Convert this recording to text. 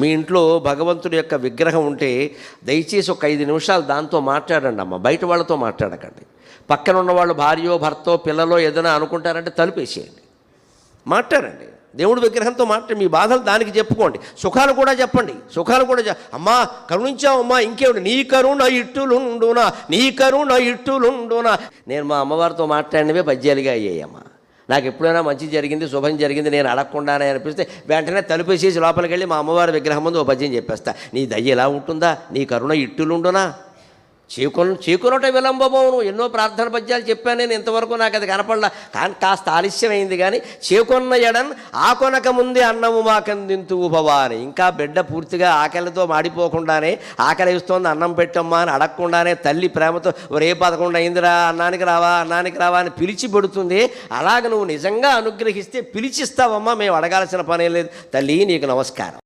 మీ ఇంట్లో భగవంతుడి యొక్క విగ్రహం ఉంటే దయచేసి ఒక 5 నిమిషాలు దాంతో మాట్లాడండి అమ్మ. బయట వాళ్ళతో మాట్లాడకండి. పక్కన ఉన్న వాళ్ళు భార్యో భర్తో పిల్లలో ఏదైనా అనుకుంటారంటే తలుపేసేయండి, మాట్లాడండి. దేవుడి విగ్రహంతో మాట్లాడి మీ బాధలు దానికి చెప్పుకోండి. సుఖాలు కూడా చెప్పండి, సుఖాలు కూడా అమ్మా కరుణించావమ్మా, ఇంకేమిటి, నీ కరుణ ఇట్టులుండునా, నీ కరుణ ఇట్టులుండునా. నేను మా అమ్మవారితో మాట్లాడినవే పద్యాలుగా అయ్యాయమ్మా. నాకు ఎప్పుడైనా మంచి జరిగింది, శుభం జరిగింది నేను అడగకుండానే అనిపిస్తే వెంటనే తలుపేసేసి లోపలికి వెళ్ళి మా అమ్మవారి విగ్రహం ముందు ఓ పద్యం చెప్పేస్తా. నీ దయ్య ఎలా ఉంటుందా, నీ కరుణ ఇట్టులుండునా, చీకునట విలంబమవును. ఎన్నో ప్రార్థన పద్యాలు చెప్పాను నేను, ఇంతవరకు నాకు అది కనపడలా. కానీ కాస్త ఆలస్యమైంది. కానీ చేకొన్న ఎడన్ ఆకొనక ముందే అన్నము మాకందింతువు భవాని. ఇంకా బిడ్డ పూర్తిగా ఆకలితో మాడిపోకుండానే, ఆకలి ఇస్తోంది అన్నం పెట్టమ్మా అని అడగకుండానే తల్లి ప్రేమతో ఒరే 11 అయిందిరా, అన్నానికి రావా అని పిలిచి పెడుతుంది. అలాగ నువ్వు నిజంగా అనుగ్రహిస్తే పిలిచిస్తావమ్మా, మేము అడగాల్సిన పనే లేదు. తల్లి నీకు నమస్కారం.